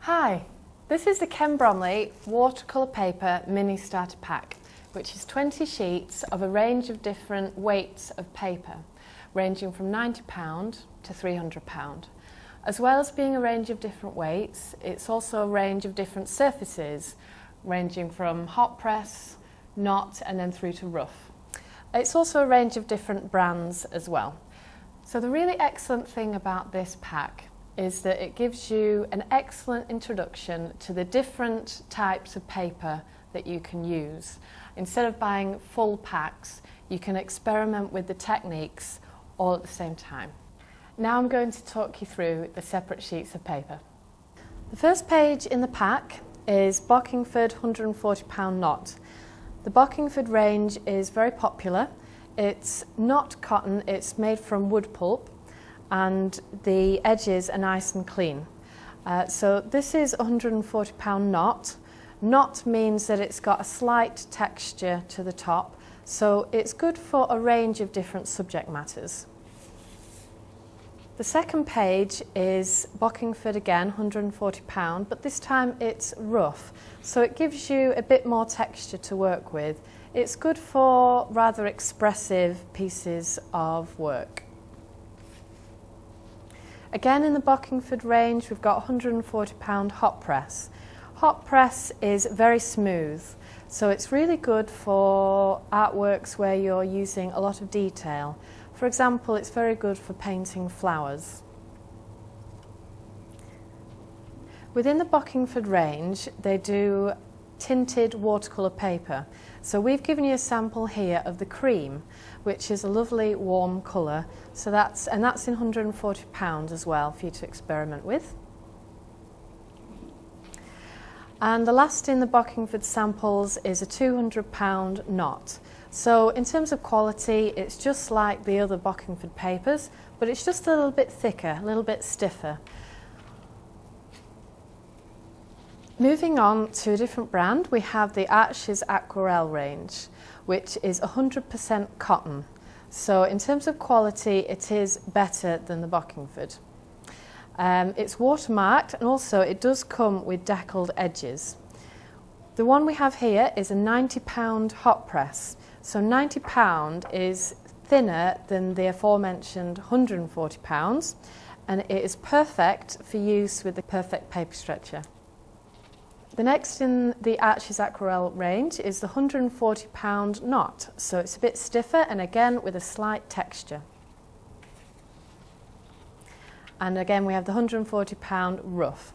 Hi, this is the Ken Bromley Watercolour Paper Mini Starter Pack, which is 20 sheets of a range of different weights of paper, ranging from £90 to £300. As well as being a range of different weights, it's also a range of different surfaces, ranging from hot press, knot, and then through to rough. It's also a range of different brands as well. So the really excellent thing about this pack is that it gives you an excellent introduction to the different types of paper that you can use. Instead of buying full packs, you can experiment with the techniques all at the same time. Now I'm going to talk you through the separate sheets of paper. The first page in the pack is Bockingford £140 knot. The Bockingford range is very popular. It's not cotton, it's made from wood pulp, and the edges are nice and clean. So this is £140 knot. Knot means that it's got a slight texture to the top, so it's good for a range of different subject matters. The second page is Bockingford again, £140, but this time it's rough, so it gives you a bit more texture to work with. It's good for rather expressive pieces of work. Again in the Bockingford range we've got £140 hot press. Hot press is very smooth, so it's really good for artworks where you're using a lot of detail. For example, it's very good for painting flowers. Within the Bockingford range they do tinted watercolour paper. So we've given you a sample here of the cream, which is a lovely warm colour. So that's in £140 as well for you to experiment with. And the last in the Bockingford samples is a £200 knot. So in terms of quality, it's just like the other Bockingford papers, but it's just a little bit thicker, a little bit stiffer. Moving on to a different brand, we have the Arches Aquarelle range, which is 100% cotton. So in terms of quality, it is better than the Bockingford. It's watermarked, and also it does come with deckled edges. The one we have here is a £90 hot press. So £90 is thinner than the aforementioned £140, and it is perfect for use with the perfect paper stretcher. The next in the Arches Aquarelle range is the £140 knot, so it's a bit stiffer and again with a slight texture. And again we have the £140 rough.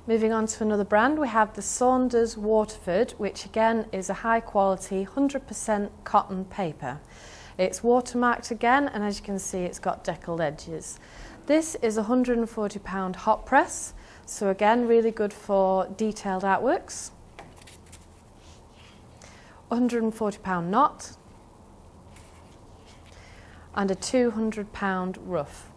Moving on to another brand, we have the Saunders Waterford, which again is a high quality 100% cotton paper. It's watermarked again, and as you can see it's got deckled edges. This is a £140 hot press, so again really good for detailed artworks. £140 knot and a £200 rough.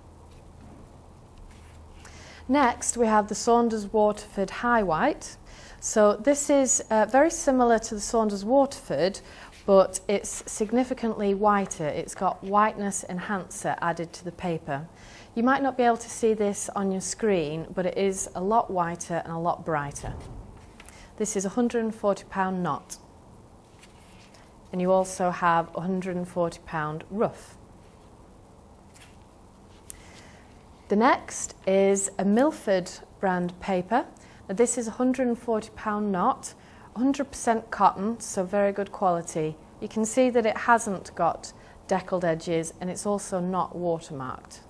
Next we have the Saunders Waterford High White. So this is very similar to the Saunders Waterford, but it's significantly whiter. It's got whiteness enhancer added to the paper. You might not be able to see this on your screen, but it is a lot whiter and a lot brighter. This is a £140 knot. And you also have a £140 rough. The next is a Milford brand paper. Now this is a £140 knot, 100% cotton, so very good quality. You can see that it hasn't got deckled edges, and it's also not watermarked.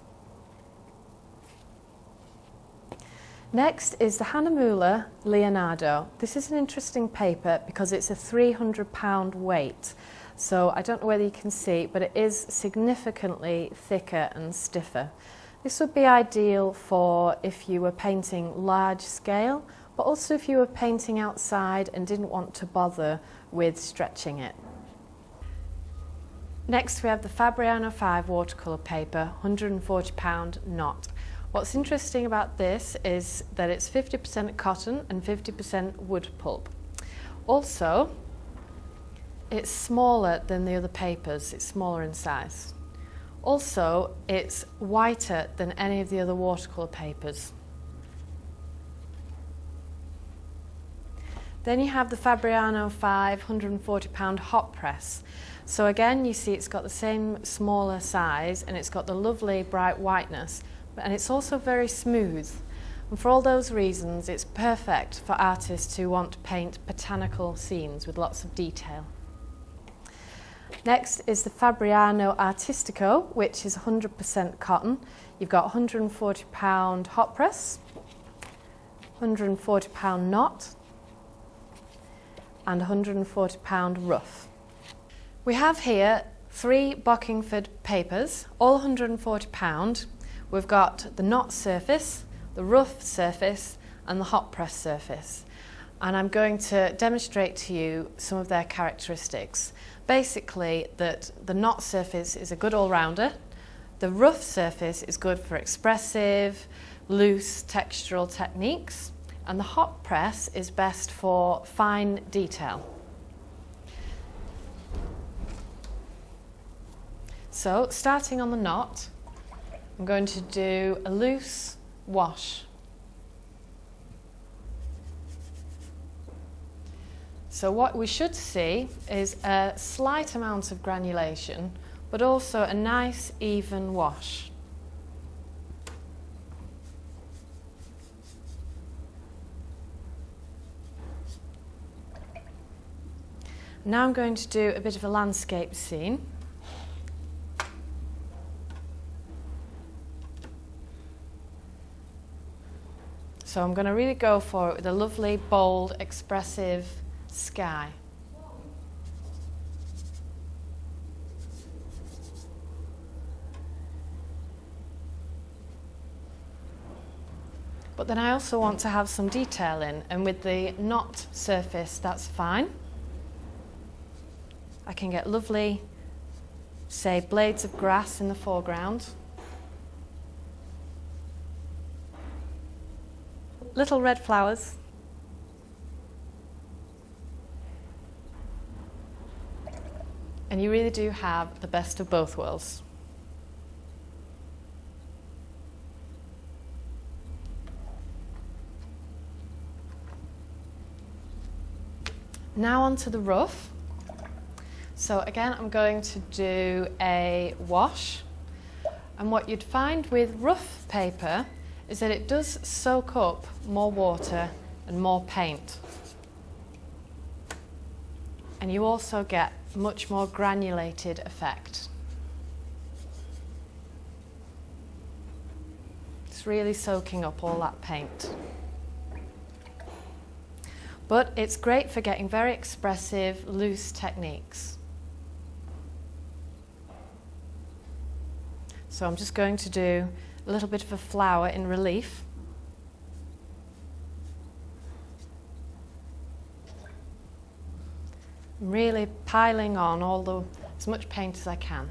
Next is the Hahnemuhle Leonardo. This is an interesting paper because it's a £300 weight. So I don't know whether you can see, but it is significantly thicker and stiffer. This would be ideal for if you were painting large scale, but also if you were painting outside and didn't want to bother with stretching it. Next we have the Fabriano 5 watercolour paper, £140 knot. What's interesting about this is that it's 50% cotton and 50% wood pulp. Also, it's smaller than the other papers, it's smaller in size. Also, it's whiter than any of the other watercolour papers. Then you have the Fabriano 140-pound hot press. So again, you see it's got the same smaller size and it's got the lovely bright whiteness, and it's also very smooth. And for all those reasons, it's perfect for artists who want to paint botanical scenes with lots of detail. Next is the Fabriano Artistico, which is 100% cotton. You've got 140-pound hot press, 140-pound knot, and 140-pound rough. We have here 3 Bockingford papers, all 140-pound. We've got the knot surface, the rough surface, and the hot press surface. And I'm going to demonstrate to you some of their characteristics. Basically, that the knot surface is a good all-rounder, the rough surface is good for expressive, loose textural techniques, and the hot press is best for fine detail. So, starting on the knot, I'm going to do a loose wash. So what we should see is a slight amount of granulation, but also a nice even wash. Now I'm going to do a bit of a landscape scene. So I'm going to really go for it with a lovely, bold, expressive sky. But then I also want to have some detail in, and with the knot surface that's fine. I can get lovely, say, blades of grass in the foreground. Little red flowers. And you really do have the best of both worlds. Now onto the rough. So again, I'm going to do a wash. And what you'd find with rough paper is that it does soak up more water and more paint. And you also get much more granulated effect. It's really soaking up all that paint. But it's great for getting very expressive, loose techniques. So I'm just going to do a little bit of a flower in relief. I'm really piling on as much paint as I can.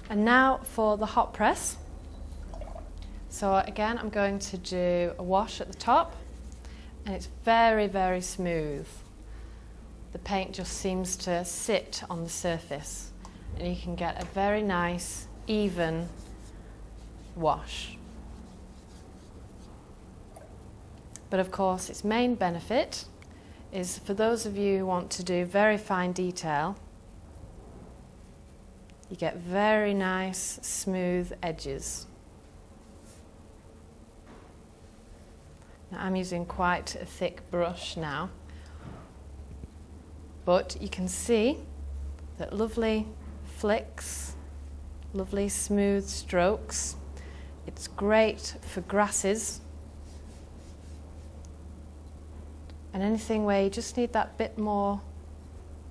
And now for the hot press. So again, I'm going to do a wash at the top, and it's very, very smooth. The paint just seems to sit on the surface, and you can get a very nice, even wash. But of course, its main benefit is for those of you who want to do very fine detail. You get very nice, smooth edges. Now, I'm using quite a thick brush now, but you can see that lovely flicks, lovely smooth strokes. It's great for grasses, and anything where you just need that bit more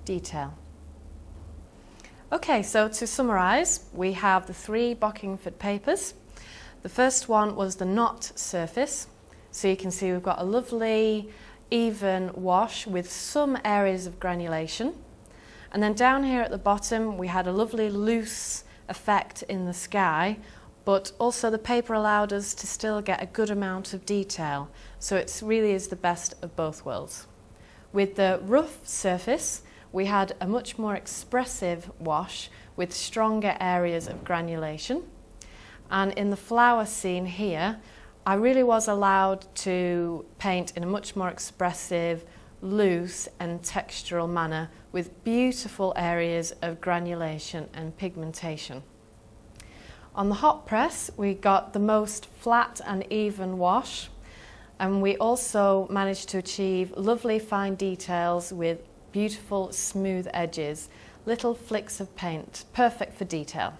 detail. Okay, so to summarise, we have the 3 Bockingford papers. The first one was the knot surface. So you can see we've got a lovely even wash with some areas of granulation. And then down here at the bottom we had a lovely loose effect in the sky, but also the paper allowed us to still get a good amount of detail. So it really is the best of both worlds. With the rough surface, we had a much more expressive wash with stronger areas of granulation. And in the flower scene here, I really was allowed to paint in a much more expressive, loose and textural manner with beautiful areas of granulation and pigmentation. On the hot press, we got the most flat and even wash, and we also managed to achieve lovely fine details with beautiful smooth edges, little flicks of paint, perfect for detail.